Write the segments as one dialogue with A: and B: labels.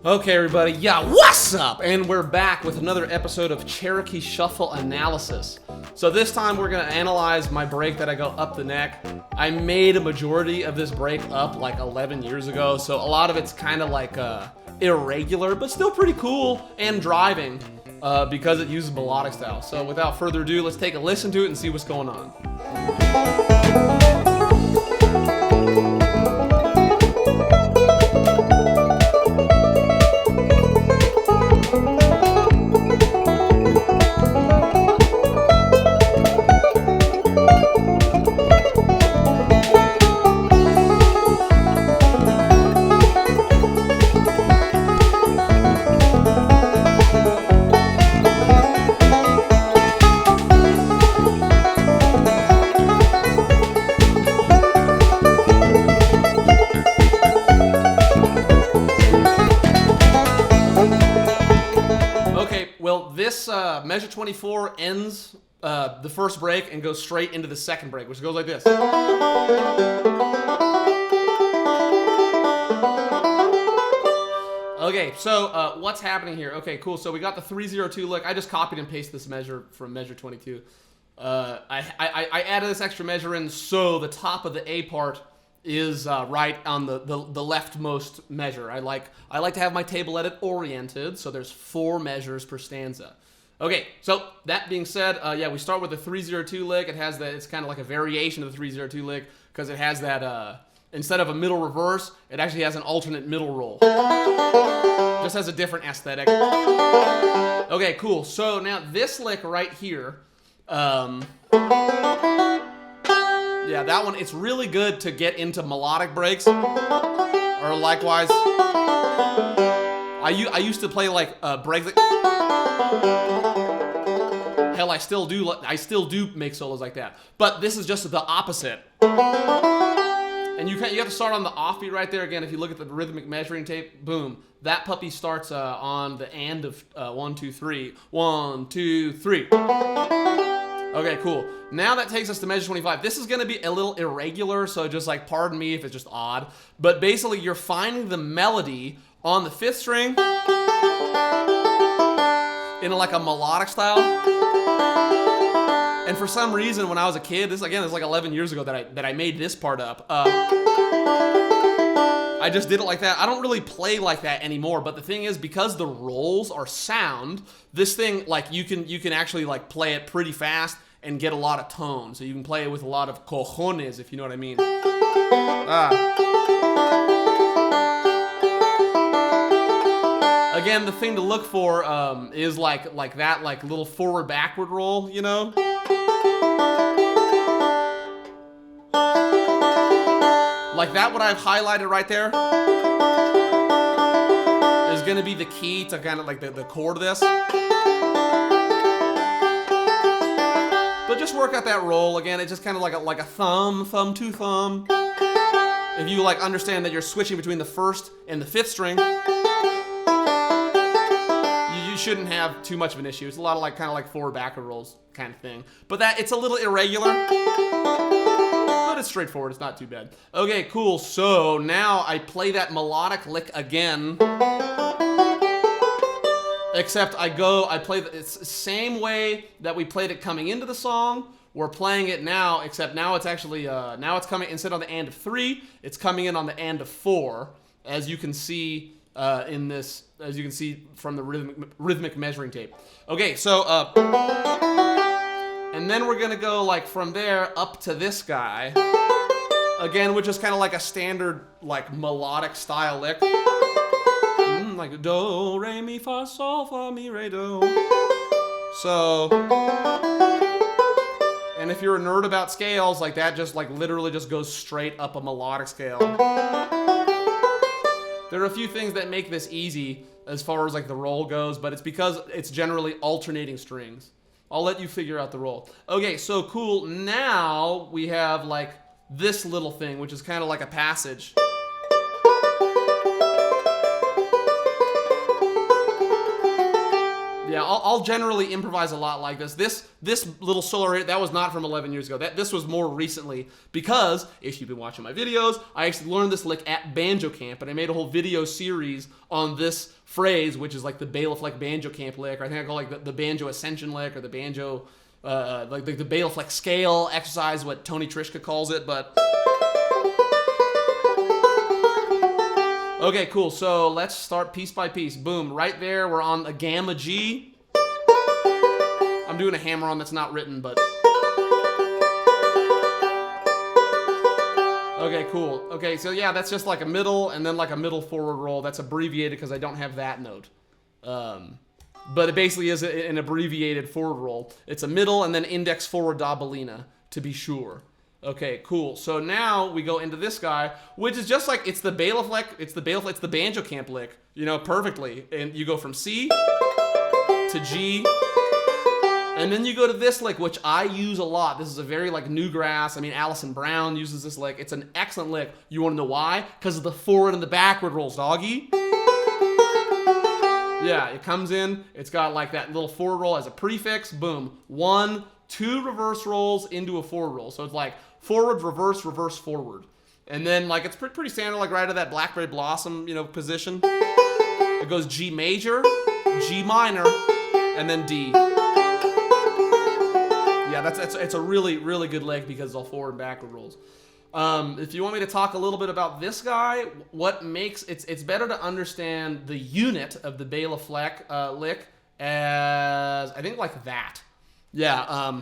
A: Okay, everybody, yeah, what's up? And we're back with another episode of Cherokee Shuffle Analysis. So this time we're gonna analyze my break that I go up the neck. I made a majority of this break up like 11 years ago, so a lot of it's kind of like irregular, but still pretty cool and driving because it uses melodic style. So without further ado, let's take a listen to it and see what's going on. This measure 24 ends the first break and goes straight into the second break, which goes like this. Okay, so what's happening here? Okay, cool. So we got the 3-0-2 lick. I just copied and pasted this measure from measure 22. I added this extra measure in so the top of the A part is right on the leftmost measure. I like to have my table edit oriented, so there's 4 measures per stanza. Okay, so that being said, yeah, we start with the 3-0-2 lick. It has that. It's kind of like a variation of the 3-0-2 lick because it has that. Instead of a middle reverse, it actually has an alternate middle roll. Just has a different aesthetic. Okay, cool. So now this lick right here. Yeah, that one, it's really good to get into melodic breaks. Or likewise, I used to play like breaks. Hell, I still do make solos like that. But this is just the opposite. And you have to start on the offbeat right there. Again, if you look at the rhythmic measuring tape, boom. That puppy starts on the end of 1, 2, 3. 1, 2, 3. Okay, cool. Now that takes us to measure 25. This is going to be a little irregular, so just like pardon me if it's just odd. But basically, you're finding the melody on the 5th string in like a melodic style. And for some reason, when I was a kid, this is like 11 years ago that I made this part up. I just did it like that. I don't really play like that anymore. But the thing is, because the rolls are sound, this thing like you can actually like play it pretty fast and get a lot of tone. So you can play it with a lot of cojones, if you know what I mean. Again, the thing to look for is like that like little forward backward roll, you know. Like that, what I've highlighted right there is going to be the key to kind of like the chord of this. But just work out that roll. Again, it's just kind of like a thumb to thumb. If you like understand that you're switching between the 1st and the 5th string, you shouldn't have too much of an issue. It's a lot of like kind of like forward backward rolls kind of thing. But that it's a little irregular. But it's straightforward. It's not too bad. Okay, cool. So now I play that melodic lick again. Except I play it's the same way that we played it coming into the song. We're playing it now, except now it's actually, now it's coming, instead of the and of 3, it's coming in on the and of 4, as you can see in this, as you can see from the rhythmic measuring tape. Okay, so, and then we're gonna go like from there up to this guy, again, which is kind of like a standard, like melodic style lick. Like do, re, mi, fa, sol, fa, mi, re, do. So, and if you're a nerd about scales, like that just like literally just goes straight up a melodic scale. There are a few things that make this easy as far as like the roll goes, but it's because it's generally alternating strings. I'll let you figure out the roll. Okay, so cool. Now we have like this little thing, which is kind of like a passage. Yeah, I'll generally improvise a lot like this. This little solo, that was not from 11 years ago. This was more recently, because if you've been watching my videos, I actually learned this lick at Banjo Camp, and I made a whole video series on this phrase, which is like the Bela Fleck Banjo Camp lick, or I think I call it like the Banjo Ascension lick, or the Banjo, like the Bela Fleck scale exercise, what Tony Trischka calls it, but... Okay, cool. So let's start piece by piece. Boom. Right there, we're on a gamma G. I'm doing a hammer on that's not written, but... Okay, cool. Okay, so yeah, that's just like a middle and then like a middle forward roll. That's abbreviated because I don't have that note. But it basically is an abbreviated forward roll. It's a middle and then index forward da bellina, to be sure. Okay, cool. So now we go into this guy, which is just like, it's the Bela Fleck, it's the Banjo Camp lick, you know, perfectly. And you go from C to G, and then you go to this lick, which I use a lot. This is a very like newgrass. I mean, Alison Brown uses this lick. It's an excellent lick. You want to know why? Because of the forward and the backward rolls, doggy. Yeah, it comes in. It's got like that little forward roll as a prefix. Boom. 1, 2 reverse rolls into a forward roll. So it's like forward, reverse, reverse, forward. And then like it's pretty standard, like right at that Blackberry Blossom, you know, position. It goes G major, G minor, and then D. Yeah, it's a really, really good lick because it's all forward and backward rolls. If you want me to talk a little bit about this guy, what makes it's better to understand the unit of the Bela Fleck lick as I think like that. Yeah.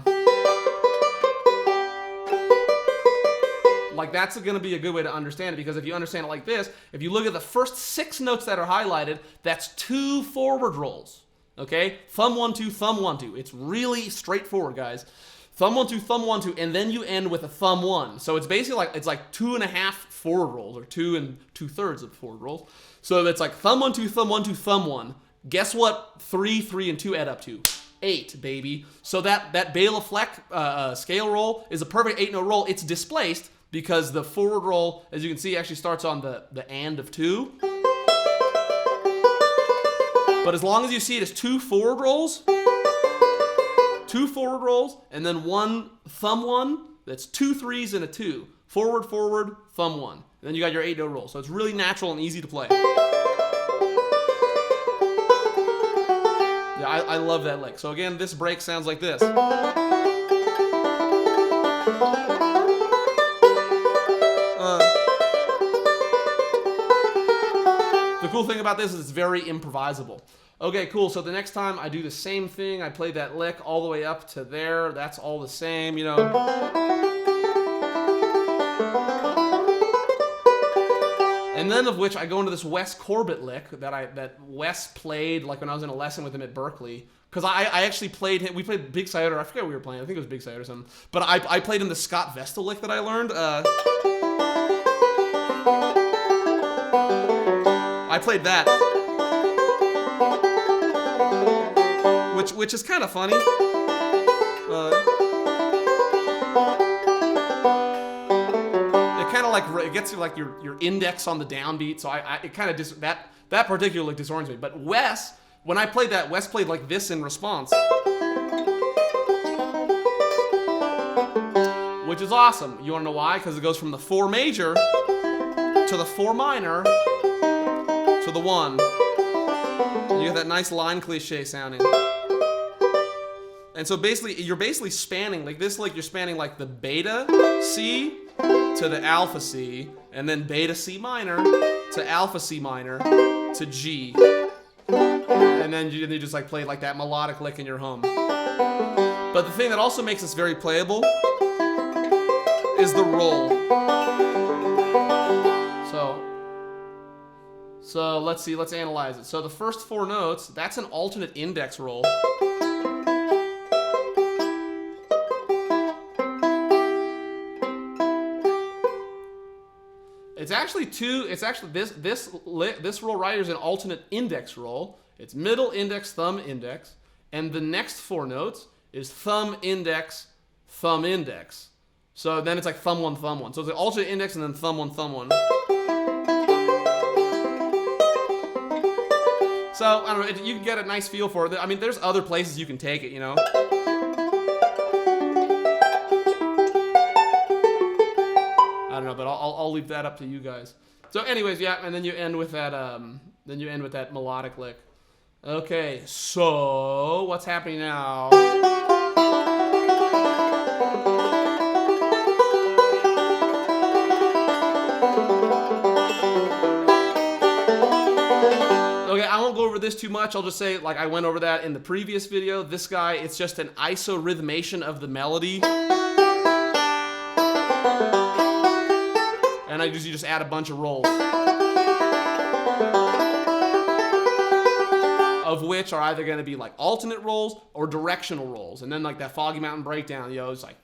A: Like that's going to be a good way to understand it, because if you understand it like this, if you look at the first 6 notes that are highlighted, that's 2 forward rolls. Okay? Thumb 1 2, thumb 1 2. It's really straightforward, guys. Thumb 1 2, thumb 1 2, and then you end with a thumb 1. So it's basically like 2.5 forward rolls, or 2 2/3 of forward rolls. So it's like thumb 1 2, thumb 1 2, thumb 1. Guess what? 3 3 and 2 add up to 8, baby. So that Bela Fleck scale roll is a perfect 8-note roll. It's displaced because the forward roll, as you can see, actually starts on the and of 2. But as long as you see it as 2 forward rolls, 2 forward rolls, and then 1 thumb 1, that's 2 3s and a 2. Forward, forward, thumb 1. And then you got your 8-note roll. So it's really natural and easy to play. Yeah, I love that lick. So again, this break sounds like this. The cool thing about this is it's very improvisable. Okay, cool. So the next time I do the same thing, I play that lick all the way up to there. That's all the same, you know. And then of which I go into this Wes Corbett lick that Wes played like when I was in a lesson with him at Berkeley. Because I actually played him. We played Big Cider. I forget what we were playing. I think it was Big Cider or something. But I played him the Scott Vestal lick that I learned. I played that, which is kind of funny. It kind of like it gets you like your index on the downbeat, so it kind of that particularly disorients me. But Wes, when I played that, Wes played like this in response, which is awesome. You want to know why? Because it goes from the 4 major to the 4 minor to the 1. And you get that nice line cliche sounding. And so basically, you're basically spanning, like this, like you're spanning like the beta C to the alpha C, and then beta C minor to alpha C minor to G. And then you just like play like that melodic lick in your hum. But the thing that also makes this very playable is the roll. So let's see, let's analyze it. So the first 4 notes, that's an alternate index roll. It's actually this roll right here is an alternate index roll. It's middle index, thumb index, and the next 4 notes is thumb index, thumb index. So then it's like thumb 1, thumb 1. So it's an alternate index and then thumb 1, thumb 1. So, I don't know, you can get a nice feel for it. I mean, there's other places you can take it, you know? I don't know, but I'll leave that up to you guys. So anyways, yeah, and then you end with that, melodic lick. Okay, so, what's happening now? Okay, I won't go over this too much. I'll just say, like I went over that in the previous video. This guy, it's just an iso-rhythmation of the melody. And you just add a bunch of rolls. Of which are either going to be like alternate rolls or directional rolls. And then like that Foggy Mountain Breakdown, yo, it's like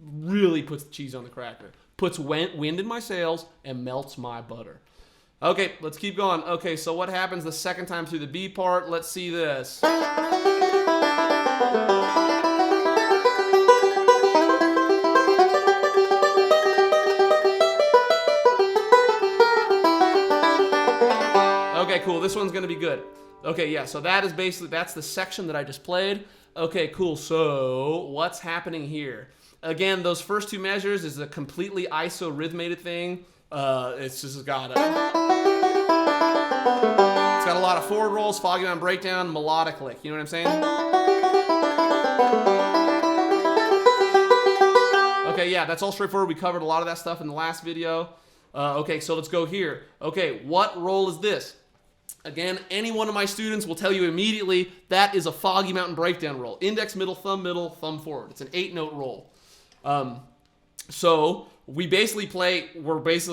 A: really puts the cheese on the cracker. Puts wind in my sails and melts my butter. Okay, let's keep going. Okay, so what happens the second time through the B part? Let's see this. Okay, cool. This one's gonna be good. Okay, yeah, so that is basically, that's the section that I just played. Okay, cool. So what's happening here? Again, those first two measures is a completely iso-rhythmated thing. It's just got a lot of forward rolls, Foggy Mountain Breakdown, melodic lick. You know what I'm saying? Okay, yeah, that's all straightforward. We covered a lot of that stuff in the last video. Okay, so let's go here. Okay, what roll is this? Again, any one of my students will tell you immediately that is a Foggy Mountain Breakdown roll. Index, middle, thumb forward. It's an 8-note roll. So we're basically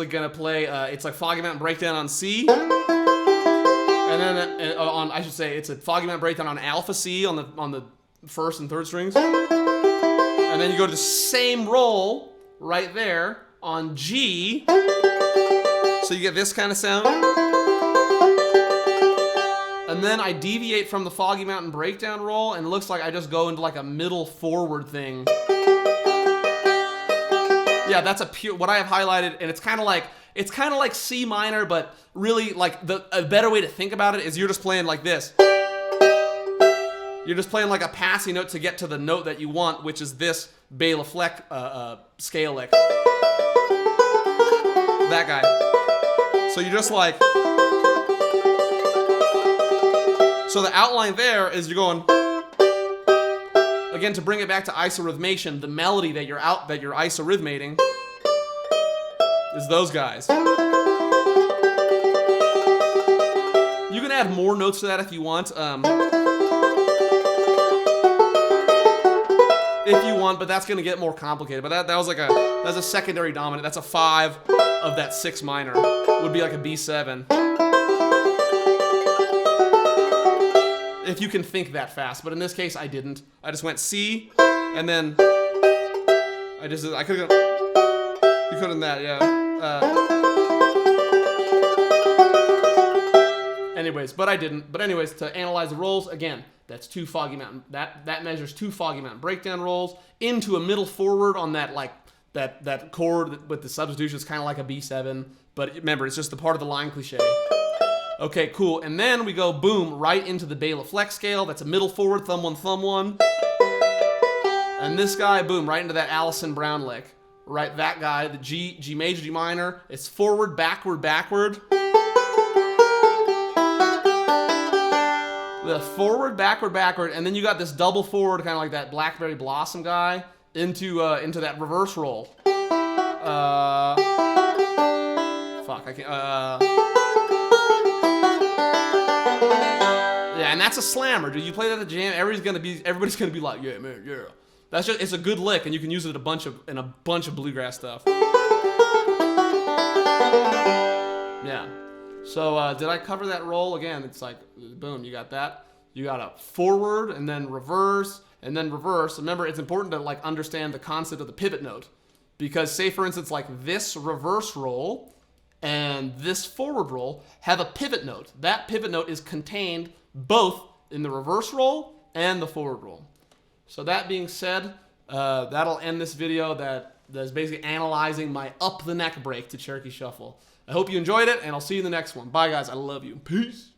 A: gonna play, it's like Foggy Mountain Breakdown on C. And then it's a Foggy Mountain Breakdown on alpha C on the first and third strings. And then you go to the same roll right there on G. So you get this kind of sound. And then I deviate from the Foggy Mountain Breakdown roll, and it looks like I just go into like a middle forward thing. Yeah, that's what I have highlighted, and it's kind of like C minor, but really like a better way to think about it is you're just playing like this. You're just playing like a passing note to get to the note that you want, which is this Bela Fleck scale lick. That guy. So you're just like. So the outline there is you're going. Again, to bring it back to iso-rhythmation, the melody that you're iso-rhythmating is those guys. You can add more notes to that if you want. But that's gonna get more complicated. But that's a secondary dominant. That's a 5 of that 6 minor. Would be like a B7. If you can think that fast, but in this case I didn't. I just went C, and then I could have you could have that, yeah. Anyways, but I didn't. But anyways, to analyze the rolls again, that's 2 Foggy Mountain. That measures 2 Foggy Mountain Breakdown rolls into a middle forward on that that chord with the substitution. It's kind of like a B7, but remember, it's just the part of the line cliche. Okay, cool. And then we go, boom, right into the Bela Fleck scale. That's a middle forward, thumb one. And this guy, boom, right into that Allison Brown lick. Right, that guy, the G major, G minor. It's forward, backward. The forward, backward. And then you got this double forward, kind of like that Blackberry Blossom guy, into that reverse roll. Fuck, I can't, yeah, and that's a slammer, dude. You play that at the jam, everybody's gonna be like, yeah, man, yeah. It's a good lick, and you can use it in a bunch of bluegrass stuff. Yeah. So did I cover that roll again? It's like, boom, you got that. You got a forward, and then reverse, and then reverse. Remember, it's important to like understand the concept of the pivot note, because say for instance, like this reverse roll and this forward roll have a pivot note. That pivot note is contained both in the reverse roll and the forward roll. So that being said, that'll end this video that's basically analyzing my up the neck break to Cherokee Shuffle. I hope you enjoyed it, and I'll see you in the next one. Bye, guys. I love you. Peace.